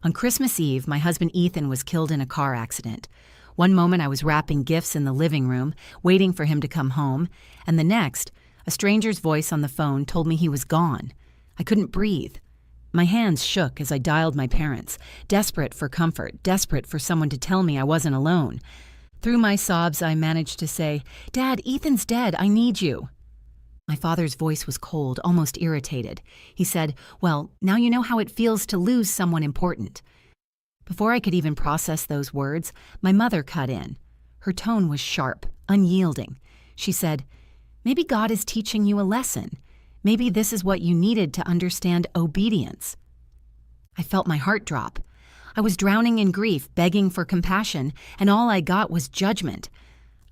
On Christmas Eve, my husband Ethan was killed in a car accident. One moment I was wrapping gifts in the living room, waiting for him to come home, and the next, a stranger's voice on the phone told me he was gone. I couldn't breathe. My hands shook as I dialed my parents, desperate for comfort, desperate for someone to tell me I wasn't alone. Through my sobs, I managed to say, "Dad, Ethan's dead. I need you." My father's voice was cold, almost irritated. He said, "Well, now you know how it feels to lose someone important." Before I could even process those words, my mother cut in. Her tone was sharp, unyielding. She said, "Maybe God is teaching you a lesson. Maybe this is what you needed to understand obedience." I felt my heart drop. I was drowning in grief, begging for compassion, and all I got was judgment.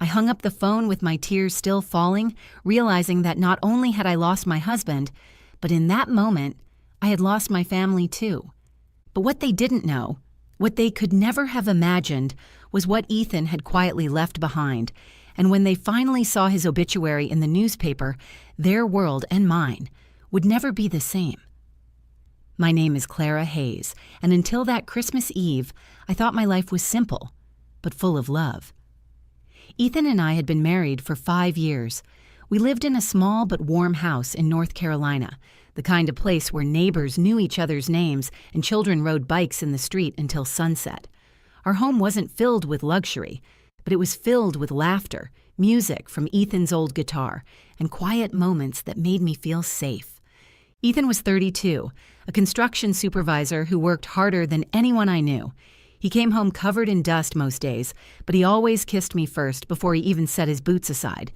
I hung up the phone with my tears still falling, realizing that not only had I lost my husband, but in that moment, I had lost my family too. But what they didn't know, what they could never have imagined, was what Ethan had quietly left behind. And when they finally saw his obituary in the newspaper, their world and mine would never be the same. My name is Clara Hayes, and until that Christmas Eve, I thought my life was simple, but full of love. Ethan and I had been married for 5 years. We lived in a small but warm house in North Carolina, the kind of place where neighbors knew each other's names and children rode bikes in the street until sunset. Our home wasn't filled with luxury, but it was filled with laughter, music from Ethan's old guitar, and quiet moments that made me feel safe. Ethan was 32, a construction supervisor who worked harder than anyone I knew. He came home covered in dust most days, but he always kissed me first before he even set his boots aside.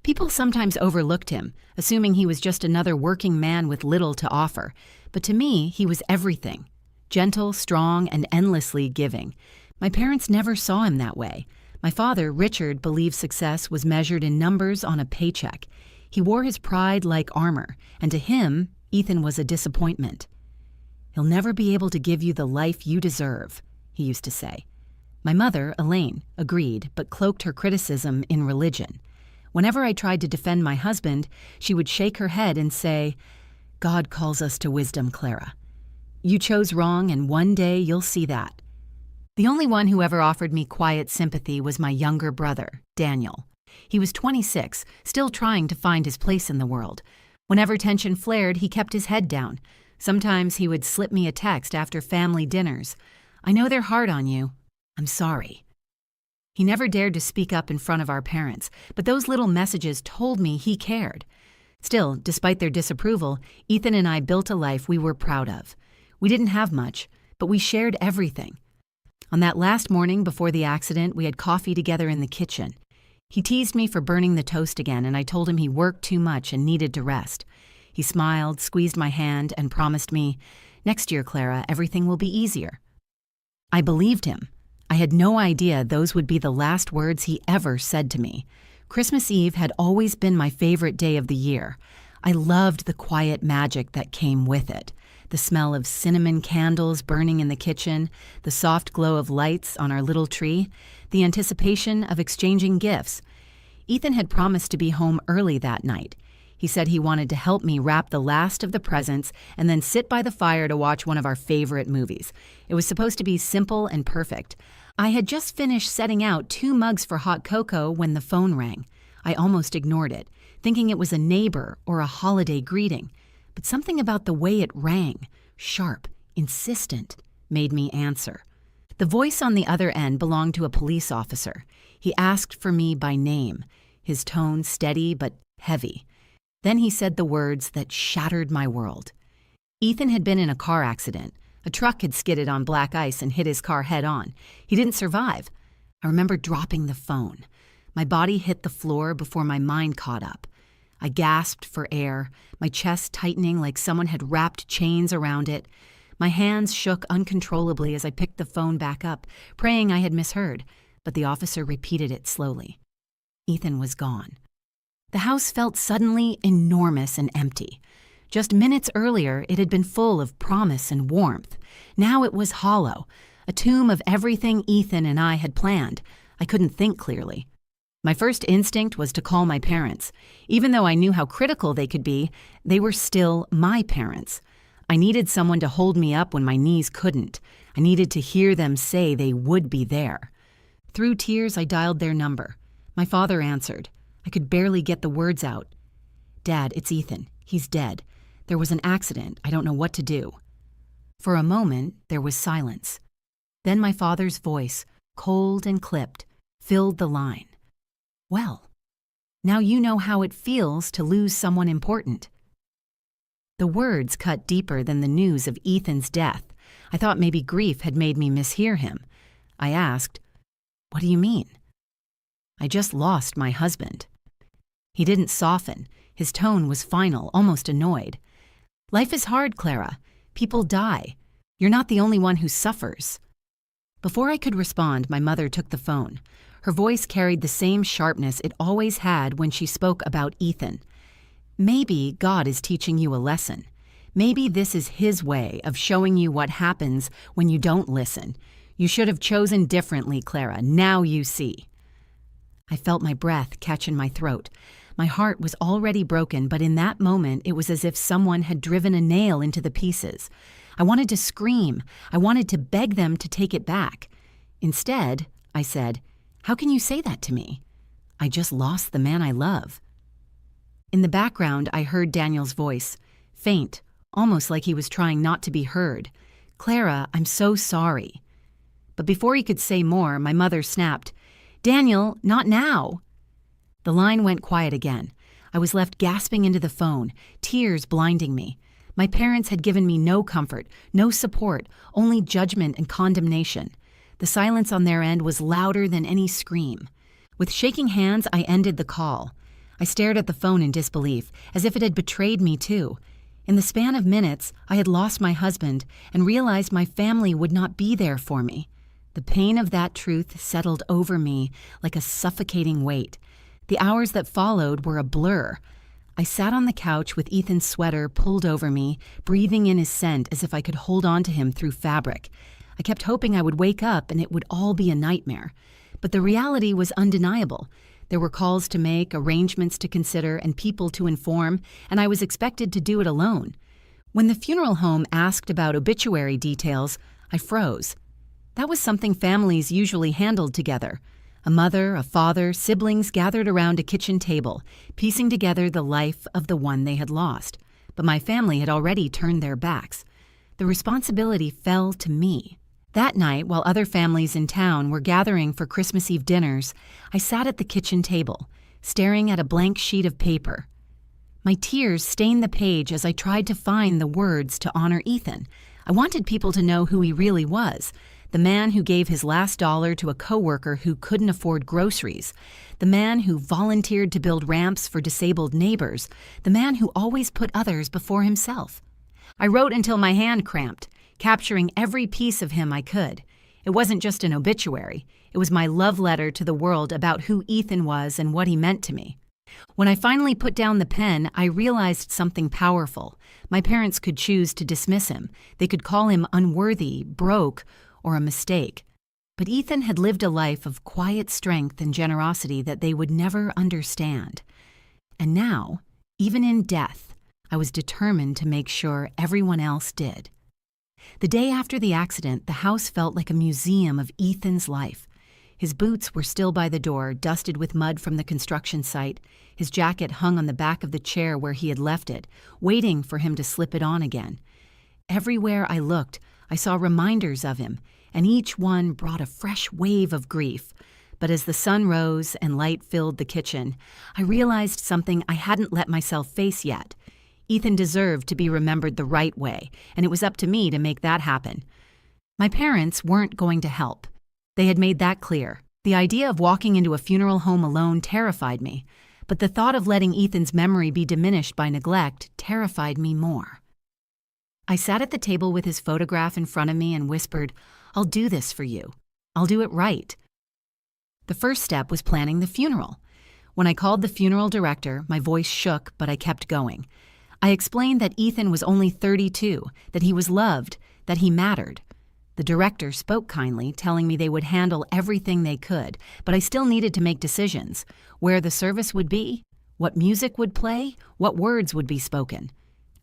People sometimes overlooked him, assuming he was just another working man with little to offer. But to me, he was everything. Gentle, strong, and endlessly giving. My parents never saw him that way. My father, Richard, believed success was measured in numbers on a paycheck. He wore his pride like armor, and to him, Ethan was a disappointment. "He'll never be able to give you the life you deserve," he used to say. My mother, Elaine, agreed, but cloaked her criticism in religion. Whenever I tried to defend my husband, she would shake her head and say, "God calls us to wisdom, Clara. You chose wrong, and one day you'll see that." The only one who ever offered me quiet sympathy was my younger brother, Daniel. He was 26, still trying to find his place in the world. Whenever tension flared, he kept his head down. Sometimes he would slip me a text after family dinners. "I know they're hard on you. I'm sorry." He never dared to speak up in front of our parents, but those little messages told me he cared. Still, despite their disapproval, Ethan and I built a life we were proud of. We didn't have much, but we shared everything. On that last morning before the accident, we had coffee together in the kitchen. He teased me for burning the toast again, and I told him he worked too much and needed to rest. He smiled, squeezed my hand, and promised me, "Next year, Clara, everything will be easier." I believed him. I had no idea those would be the last words he ever said to me. Christmas Eve had always been my favorite day of the year. I loved the quiet magic that came with it. The smell of cinnamon candles burning in the kitchen, the soft glow of lights on our little tree, the anticipation of exchanging gifts. Ethan had promised to be home early that night. He said he wanted to help me wrap the last of the presents and then sit by the fire to watch one of our favorite movies. It was supposed to be simple and perfect. I had just finished setting out 2 mugs for hot cocoa when the phone rang. I almost ignored it, thinking it was a neighbor or a holiday greeting. But something about the way it rang, sharp, insistent, made me answer. The voice on the other end belonged to a police officer. He asked for me by name, his tone steady but heavy. Then he said the words that shattered my world. Ethan had been in a car accident. A truck had skidded on black ice and hit his car head-on. He didn't survive. I remember dropping the phone. My body hit the floor before my mind caught up. I gasped for air, my chest tightening like someone had wrapped chains around it. My hands shook uncontrollably as I picked the phone back up, praying I had misheard, but the officer repeated it slowly. Ethan was gone. The house felt suddenly enormous and empty. Just minutes earlier, it had been full of promise and warmth. Now it was hollow, a tomb of everything Ethan and I had planned. I couldn't think clearly. My first instinct was to call my parents. Even though I knew how critical they could be, they were still my parents. I needed someone to hold me up when my knees couldn't. I needed to hear them say they would be there. Through tears, I dialed their number. My father answered. I could barely get the words out. "Dad, it's Ethan. He's dead. There was an accident. I don't know what to do." For a moment, there was silence. Then my father's voice, cold and clipped, filled the line. "Well, now you know how it feels to lose someone important." The words cut deeper than the news of Ethan's death. I thought maybe grief had made me mishear him. I asked, "What do you mean?" "I just lost my husband." He didn't soften. His tone was final, almost annoyed. "Life is hard, Clara. People die. You're not the only one who suffers." Before I could respond, my mother took the phone. Her voice carried the same sharpness it always had when she spoke about Ethan. "Maybe God is teaching you a lesson. Maybe this is His way of showing you what happens when you don't listen. You should have chosen differently, Clara. Now you see." I felt my breath catch in my throat. My heart was already broken, but in that moment it was as if someone had driven a nail into the pieces. I wanted to scream. I wanted to beg them to take it back. Instead, I said, "How can you say that to me? I just lost the man I love." In the background, I heard Daniel's voice, faint, almost like he was trying not to be heard. "Clara, I'm so sorry." But before he could say more, my mother snapped, "Daniel, not now." The line went quiet again. I was left gasping into the phone, tears blinding me. My parents had given me no comfort, no support, only judgment and condemnation. The silence on their end was louder than any scream. With shaking hands, I ended the call. I stared at the phone in disbelief, as if it had betrayed me too. In the span of minutes, I had lost my husband and realized my family would not be there for me. The pain of that truth settled over me like a suffocating weight. The hours that followed were a blur. I sat on the couch with Ethan's sweater pulled over me, breathing in his scent as if I could hold on to him through fabric. I kept hoping I would wake up and it would all be a nightmare. But the reality was undeniable. There were calls to make, arrangements to consider, and people to inform, and I was expected to do it alone. When the funeral home asked about obituary details, I froze. That was something families usually handled together. A mother, a father, siblings gathered around a kitchen table, piecing together the life of the one they had lost. But my family had already turned their backs. The responsibility fell to me. That night, while other families in town were gathering for Christmas Eve dinners, I sat at the kitchen table, staring at a blank sheet of paper. My tears stained the page as I tried to find the words to honor Ethan. I wanted people to know who he really was. The man who gave his last dollar to a coworker who couldn't afford groceries. The man who volunteered to build ramps for disabled neighbors. The man who always put others before himself. I wrote until my hand cramped, capturing every piece of him I could. It wasn't just an obituary. It was my love letter to the world about who Ethan was and what he meant to me. When I finally put down the pen, I realized something powerful. My parents could choose to dismiss him. They could call him unworthy, broke, or a mistake. But Ethan had lived a life of quiet strength and generosity that they would never understand. And now, even in death, I was determined to make sure everyone else did. The day after the accident, the house felt like a museum of Ethan's life. His boots were still by the door, dusted with mud from the construction site. His jacket hung on the back of the chair where he had left it, waiting for him to slip it on again. Everywhere I looked, I saw reminders of him, and each one brought a fresh wave of grief. But as the sun rose and light filled the kitchen, I realized something I hadn't let myself face yet. Ethan deserved to be remembered the right way, and it was up to me to make that happen. My parents weren't going to help. They had made that clear. The idea of walking into a funeral home alone terrified me, but the thought of letting Ethan's memory be diminished by neglect terrified me more. I sat at the table with his photograph in front of me and whispered, "I'll do this for you. I'll do it right." The first step was planning the funeral. When I called the funeral director, my voice shook, but I kept going. I explained that Ethan was only 32, that he was loved, that he mattered. The director spoke kindly, telling me they would handle everything they could, but I still needed to make decisions. Where the service would be, what music would play, what words would be spoken.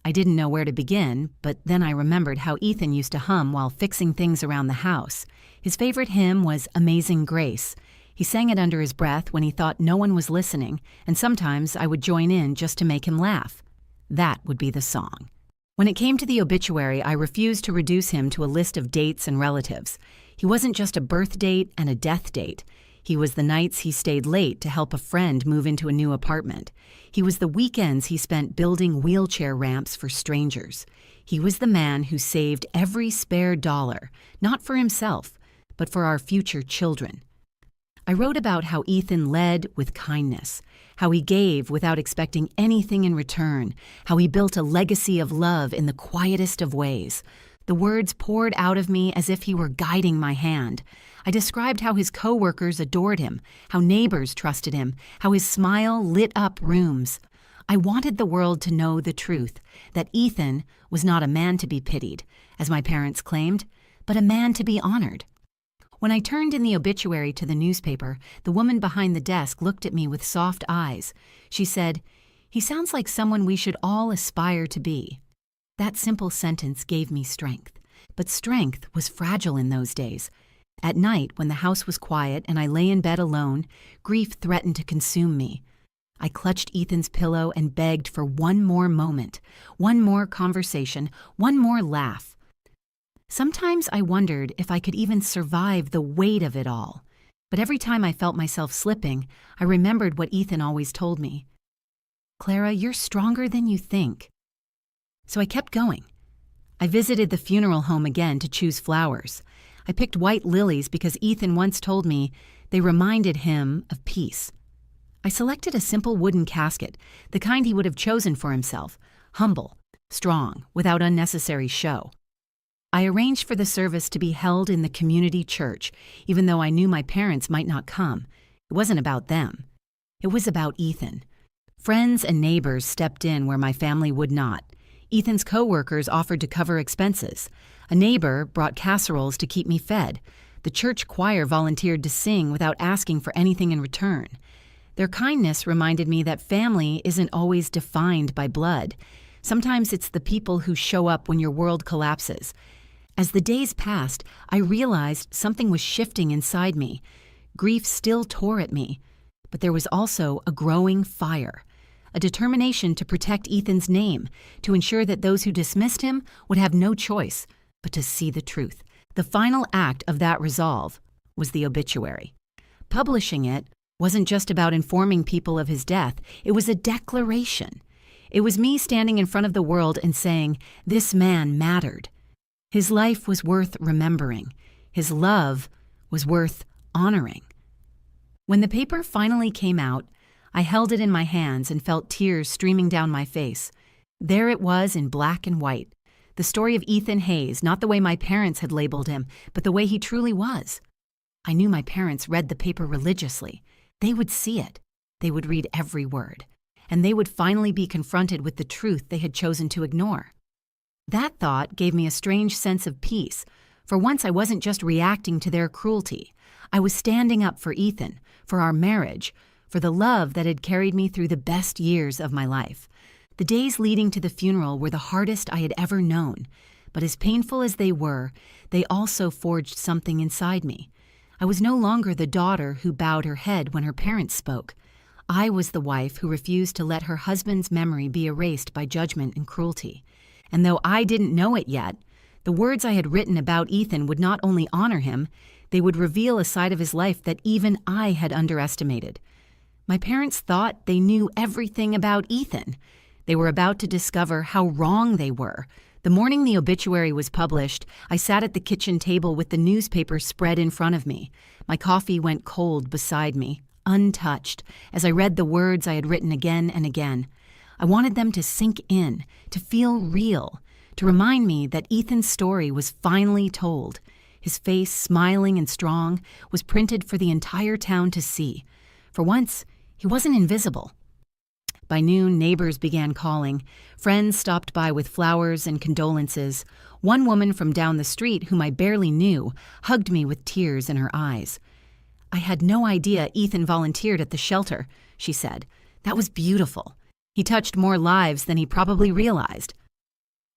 I didn't know where to begin, but then I remembered how Ethan used to hum while fixing things around the house. His favorite hymn was Amazing Grace. He sang it under his breath when he thought no one was listening, and sometimes I would join in just to make him laugh. That would be the song. When it came to the obituary, I refused to reduce him to a list of dates and relatives. He wasn't just a birth date and a death date. He was the nights he stayed late to help a friend move into a new apartment. He was the weekends he spent building wheelchair ramps for strangers. He was the man who saved every spare dollar, not for himself, but for our future children. I wrote about how Ethan led with kindness, how he gave without expecting anything in return, how he built a legacy of love in the quietest of ways. The words poured out of me as if he were guiding my hand. I described how his co-workers adored him, how neighbors trusted him, how his smile lit up rooms. I wanted the world to know the truth, that Ethan was not a man to be pitied, as my parents claimed, but a man to be honored. When I turned in the obituary to the newspaper, the woman behind the desk looked at me with soft eyes. She said, "He sounds like someone we should all aspire to be." That simple sentence gave me strength. But strength was fragile in those days. At night, when the house was quiet and I lay in bed alone, grief threatened to consume me. I clutched Ethan's pillow and begged for one more moment, one more conversation, one more laugh. Sometimes I wondered if I could even survive the weight of it all. But every time I felt myself slipping, I remembered what Ethan always told me. "Clara, you're stronger than you think." So I kept going. I visited the funeral home again to choose flowers. I picked white lilies because Ethan once told me they reminded him of peace. I selected a simple wooden casket, the kind he would have chosen for himself, humble, strong, without unnecessary show. I arranged for the service to be held in the community church, even though I knew my parents might not come. It wasn't about them. It was about Ethan. Friends and neighbors stepped in where my family would not. Ethan's co-workers offered to cover expenses. A neighbor brought casseroles to keep me fed. The church choir volunteered to sing without asking for anything in return. Their kindness reminded me that family isn't always defined by blood. Sometimes it's the people who show up when your world collapses. As the days passed, I realized something was shifting inside me. Grief still tore at me, but there was also a growing fire, a determination to protect Ethan's name, to ensure that those who dismissed him would have no choice but to see the truth. The final act of that resolve was the obituary. Publishing it wasn't just about informing people of his death, it was a declaration. It was me standing in front of the world and saying, this man mattered. His life was worth remembering. His love was worth honoring. When the paper finally came out, I held it in my hands and felt tears streaming down my face. There it was in black and white. The story of Ethan Hayes, not the way my parents had labeled him, but the way he truly was. I knew my parents read the paper religiously. They would see it. They would read every word. And they would finally be confronted with the truth they had chosen to ignore. That thought gave me a strange sense of peace. For once, I wasn't just reacting to their cruelty. I was standing up for Ethan, for our marriage, for the love that had carried me through the best years of my life. The days leading to the funeral were the hardest I had ever known, but as painful as they were, they also forged something inside me. I was no longer the daughter who bowed her head when her parents spoke. I was the wife who refused to let her husband's memory be erased by judgment and cruelty. And though I didn't know it yet, the words I had written about Ethan would not only honor him, they would reveal a side of his life that even I had underestimated. My parents thought they knew everything about Ethan. They were about to discover how wrong they were. The morning the obituary was published, I sat at the kitchen table with the newspaper spread in front of me. My coffee went cold beside me, untouched, as I read the words I had written again and again. I wanted them to sink in, to feel real, to remind me that Ethan's story was finally told. His face, smiling and strong, was printed for the entire town to see. For once, he wasn't invisible. By noon, neighbors began calling. Friends stopped by with flowers and condolences. One woman from down the street, whom I barely knew, hugged me with tears in her eyes. "I had no idea Ethan volunteered at the shelter," she said. "That was beautiful. He touched more lives than he probably realized."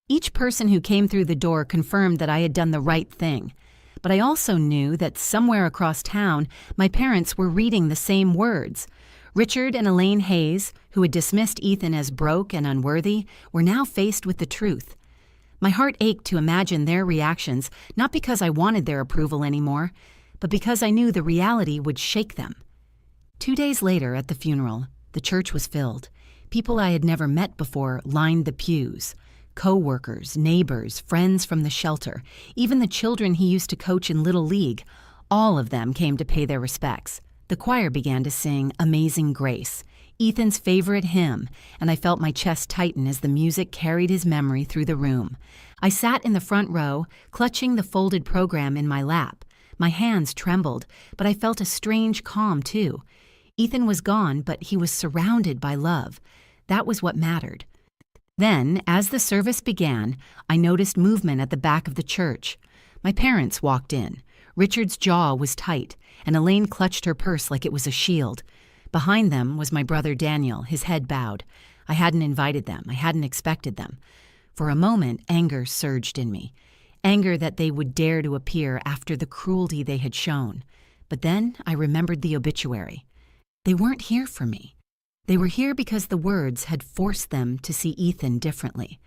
Each person who came through the door confirmed that I had done the right thing. But I also knew that somewhere across town, my parents were reading the same words. Richard and Elaine Hayes, who had dismissed Ethan as broke and unworthy, were now faced with the truth. My heart ached to imagine their reactions, not because I wanted their approval anymore, but because I knew the reality would shake them. 2 days later, at the funeral, the church was filled. People I had never met before lined the pews. Co-workers, neighbors, friends from the shelter, even the children he used to coach in Little League, all of them came to pay their respects. The choir began to sing Amazing Grace, Ethan's favorite hymn, and I felt my chest tighten as the music carried his memory through the room. I sat in the front row, clutching the folded program in my lap. My hands trembled, but I felt a strange calm too. Ethan was gone, but he was surrounded by love. That was what mattered. Then, as the service began, I noticed movement at the back of the church. My parents walked in. Richard's jaw was tight, and Elaine clutched her purse like it was a shield. Behind them was my brother Daniel, his head bowed. I hadn't invited them. I hadn't expected them. For a moment, anger surged in me. Anger that they would dare to appear after the cruelty they had shown. But then I remembered the obituary. They weren't here for me. They were here because the words had forced them to see Ethan differently.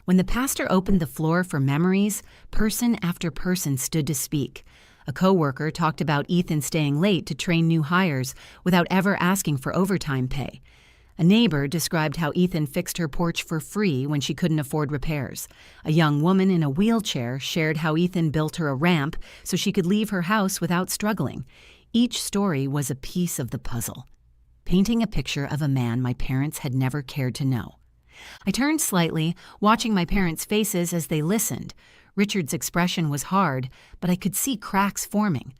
When the pastor opened the floor for memories, person after person stood to speak. A coworker talked about Ethan staying late to train new hires without ever asking for overtime pay. A neighbor described how Ethan fixed her porch for free when she couldn't afford repairs. A young woman in a wheelchair shared how Ethan built her a ramp so she could leave her house without struggling. Each story was a piece of the puzzle, painting a picture of a man my parents had never cared to know. I turned slightly, watching my parents' faces as they listened. Richard's expression was hard, but I could see cracks forming.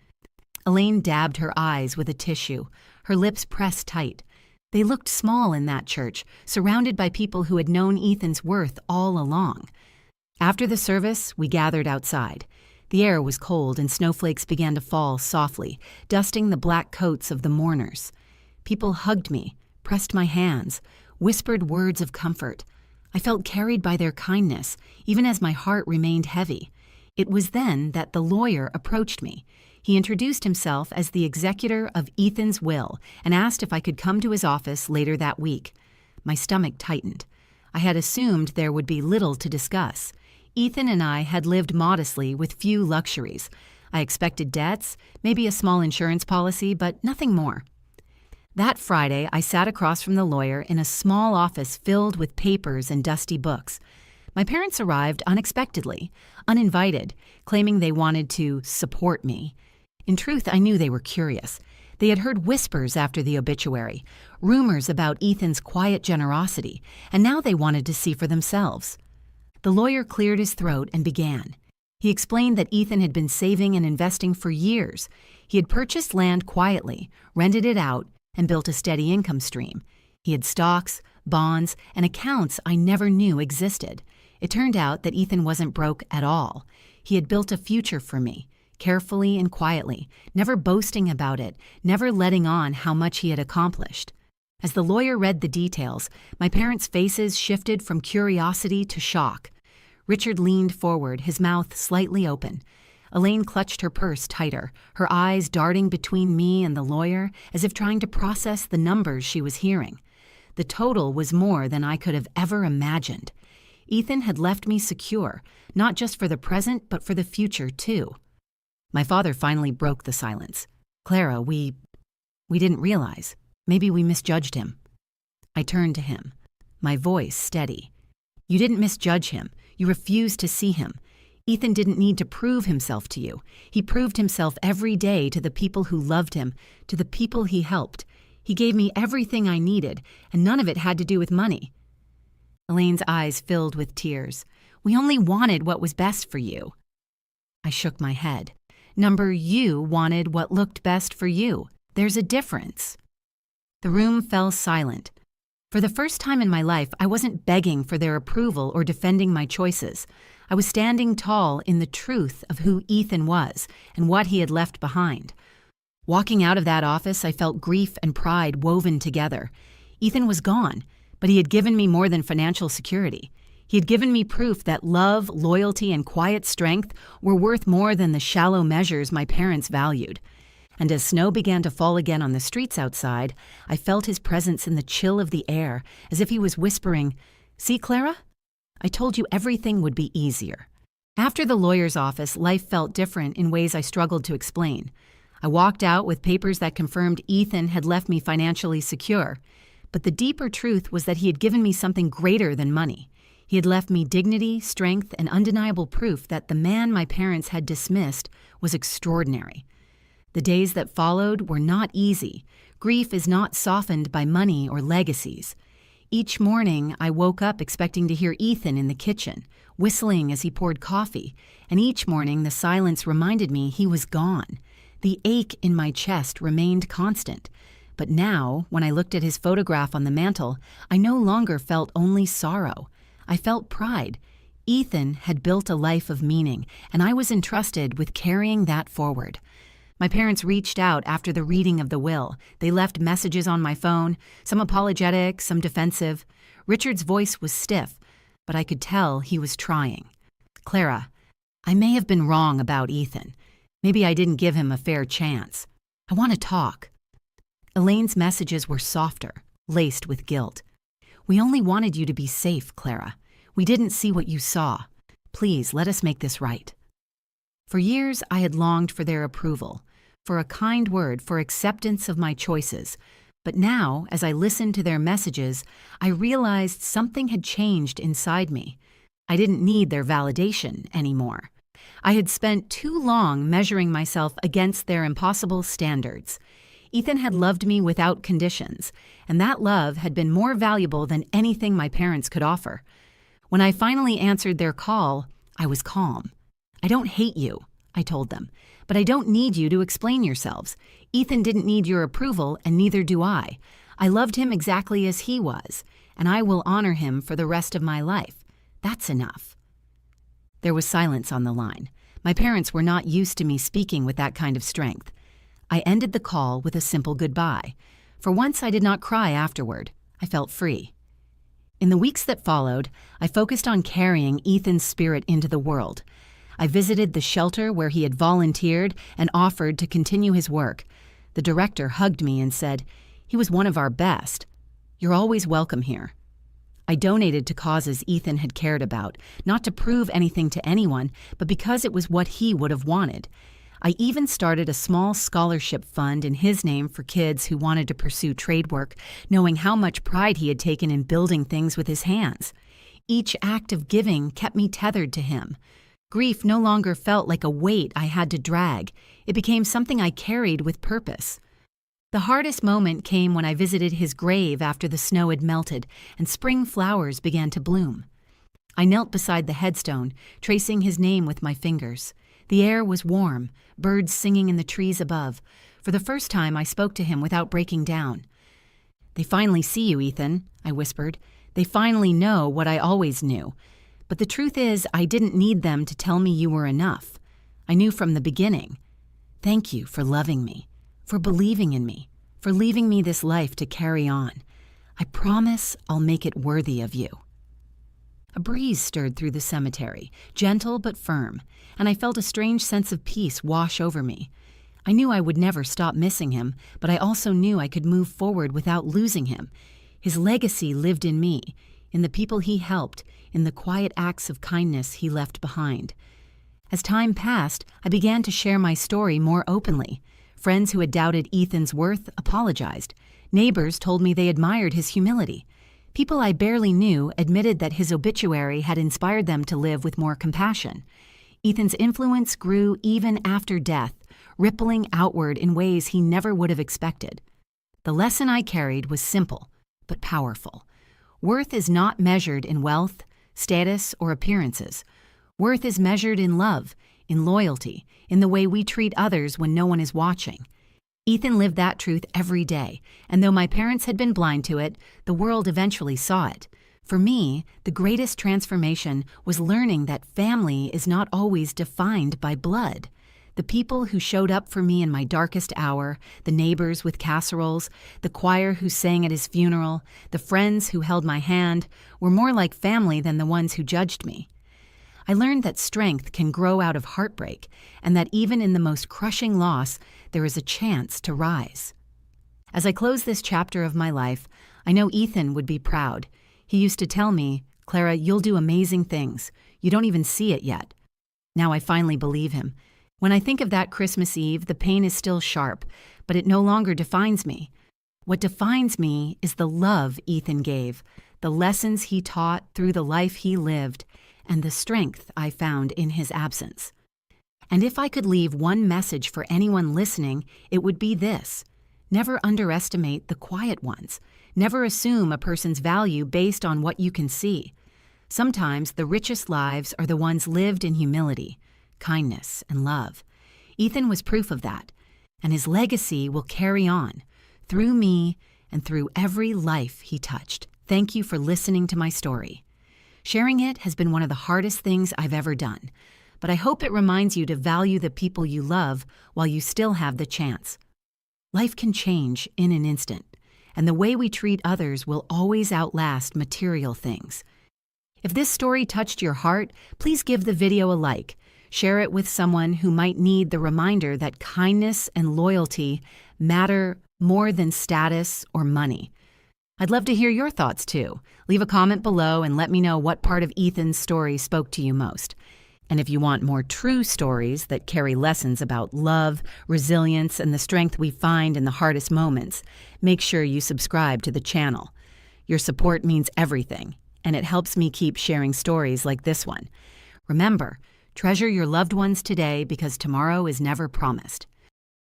Elaine dabbed her eyes with a tissue, her lips pressed tight. They looked small in that church, surrounded by people who had known Ethan's worth all along. After the service, we gathered outside. The air was cold and snowflakes began to fall softly, dusting the black coats of the mourners. People hugged me, pressed my hands, whispered words of comfort. I felt carried by their kindness, even as my heart remained heavy. It was then that the lawyer approached me. He introduced himself as the executor of Ethan's will and asked if I could come to his office later that week. My stomach tightened. I had assumed there would be little to discuss. Ethan and I had lived modestly with few luxuries. I expected debts, maybe a small insurance policy, but nothing more. That Friday, I sat across from the lawyer in a small office filled with papers and dusty books. My parents arrived unexpectedly, uninvited, claiming they wanted to support me. In truth, I knew they were curious. They had heard whispers after the obituary, rumors about Ethan's quiet generosity, and now they wanted to see for themselves. The lawyer cleared his throat and began. He explained that Ethan had been saving and investing for years. He had purchased land quietly, rented it out, and built a steady income stream. He had stocks, bonds, and accounts I never knew existed. It turned out that Ethan wasn't broke at all. He had built a future for me, carefully and quietly, never boasting about it, never letting on how much he had accomplished. As the lawyer read the details, my parents' faces shifted from curiosity to shock. Richard leaned forward, his mouth slightly open. Elaine clutched her purse tighter, her eyes darting between me and the lawyer as if trying to process the numbers she was hearing. The total was more than I could have ever imagined. Ethan had left me secure, not just for the present, but for the future, too. My father finally broke the silence. Clara, we didn't realize. Maybe we misjudged him. I turned to him, my voice steady. You didn't misjudge him. You refused to see him. Ethan didn't need to prove himself to you. He proved himself every day to the people who loved him, to the people he helped. He gave me everything I needed, and none of it had to do with money. Elaine's eyes filled with tears. We only wanted what was best for you. I shook my head. Number, you wanted what looked best for you. There's a difference. The room fell silent. For the first time in my life, I wasn't begging for their approval or defending my choices. I was standing tall in the truth of who Ethan was and what he had left behind. Walking out of that office, I felt grief and pride woven together. Ethan was gone, but he had given me more than financial security. He had given me proof that love, loyalty, and quiet strength were worth more than the shallow measures my parents valued. And as snow began to fall again on the streets outside, I felt his presence in the chill of the air, as if he was whispering, "See, Clara? I told you everything would be easier." After the lawyer's office, life felt different in ways I struggled to explain. I walked out with papers that confirmed Ethan had left me financially secure. But the deeper truth was that he had given me something greater than money. He had left me dignity, strength, and undeniable proof that the man my parents had dismissed was extraordinary. The days that followed were not easy. Grief is not softened by money or legacies. Each morning, I woke up expecting to hear Ethan in the kitchen, whistling as he poured coffee, and each morning the silence reminded me he was gone. The ache in my chest remained constant. But now, when I looked at his photograph on the mantel, I no longer felt only sorrow. I felt pride. Ethan had built a life of meaning, and I was entrusted with carrying that forward. My parents reached out after the reading of the will. They left messages on my phone, some apologetic, some defensive. Richard's voice was stiff, but I could tell he was trying. "Clara, I may have been wrong about Ethan. Maybe I didn't give him a fair chance. I want to talk." Elaine's messages were softer, laced with guilt. "We only wanted you to be safe, Clara. We didn't see what you saw. Please, let us make this right." For years, I had longed for their approval, for a kind word, for acceptance of my choices. But now, as I listened to their messages, I realized something had changed inside me. I didn't need their validation anymore. I had spent too long measuring myself against their impossible standards. Ethan had loved me without conditions, and that love had been more valuable than anything my parents could offer. When I finally answered their call, I was calm. "I don't hate you," I told them, "but I don't need you to explain yourselves. Ethan didn't need your approval, and neither do I. I loved him exactly as he was, and I will honor him for the rest of my life. That's enough." There was silence on the line. My parents were not used to me speaking with that kind of strength. I ended the call with a simple goodbye. For once, I did not cry afterward. I felt free. In the weeks that followed, I focused on carrying Ethan's spirit into the world. I visited the shelter where he had volunteered and offered to continue his work. The director hugged me and said, "He was one of our best. You're always welcome here." I donated to causes Ethan had cared about, not to prove anything to anyone, but because it was what he would have wanted. I even started a small scholarship fund in his name for kids who wanted to pursue trade work, knowing how much pride he had taken in building things with his hands. Each act of giving kept me tethered to him. Grief no longer felt like a weight I had to drag. It became something I carried with purpose. The hardest moment came when I visited his grave after the snow had melted and spring flowers began to bloom. I knelt beside the headstone, tracing his name with my fingers. The air was warm, birds singing in the trees above. For the first time, I spoke to him without breaking down. "They finally see you, Ethan," I whispered. "They finally know what I always knew. But the truth is, I didn't need them to tell me you were enough. I knew from the beginning. Thank you for loving me, for believing in me, for leaving me this life to carry on. I promise I'll make it worthy of you." A breeze stirred through the cemetery, gentle but firm, and I felt a strange sense of peace wash over me. I knew I would never stop missing him, but I also knew I could move forward without losing him. His legacy lived in me, in the people he helped, in the quiet acts of kindness he left behind. As time passed, I began to share my story more openly. Friends who had doubted Ethan's worth apologized. Neighbors told me they admired his humility. People I barely knew admitted that his obituary had inspired them to live with more compassion. Ethan's influence grew even after death, rippling outward in ways he never would have expected. The lesson I carried was simple, but powerful. Worth is not measured in wealth, status, or appearances. Worth is measured in love, in loyalty, in the way we treat others when no one is watching. Ethan lived that truth every day, and though my parents had been blind to it, the world eventually saw it. For me, the greatest transformation was learning that family is not always defined by blood. The people who showed up for me in my darkest hour, the neighbors with casseroles, the choir who sang at his funeral, the friends who held my hand, were more like family than the ones who judged me. I learned that strength can grow out of heartbreak, and that even in the most crushing loss, there is a chance to rise. As I close this chapter of my life, I know Ethan would be proud. He used to tell me, "Clara, you'll do amazing things. You don't even see it yet." Now I finally believe him. When I think of that Christmas Eve, the pain is still sharp, but it no longer defines me. What defines me is the love Ethan gave, the lessons he taught through the life he lived, and the strength I found in his absence. And if I could leave one message for anyone listening, it would be this: never underestimate the quiet ones. Never assume a person's value based on what you can see. Sometimes the richest lives are the ones lived in humility, kindness, and love. Ethan was proof of that, and his legacy will carry on through me and through every life he touched. Thank you for listening to my story. Sharing it has been one of the hardest things I've ever done, but I hope it reminds you to value the people you love while you still have the chance. Life can change in an instant, and the way we treat others will always outlast material things. If this story touched your heart, please give the video a like. Share it with someone who might need the reminder that kindness and loyalty matter more than status or money. I'd love to hear your thoughts too. Leave a comment below and let me know what part of Ethan's story spoke to you most. And if you want more true stories that carry lessons about love, resilience, and the strength we find in the hardest moments, make sure you subscribe to the channel. Your support means everything, and it helps me keep sharing stories like this one. Remember, treasure your loved ones today because tomorrow is never promised.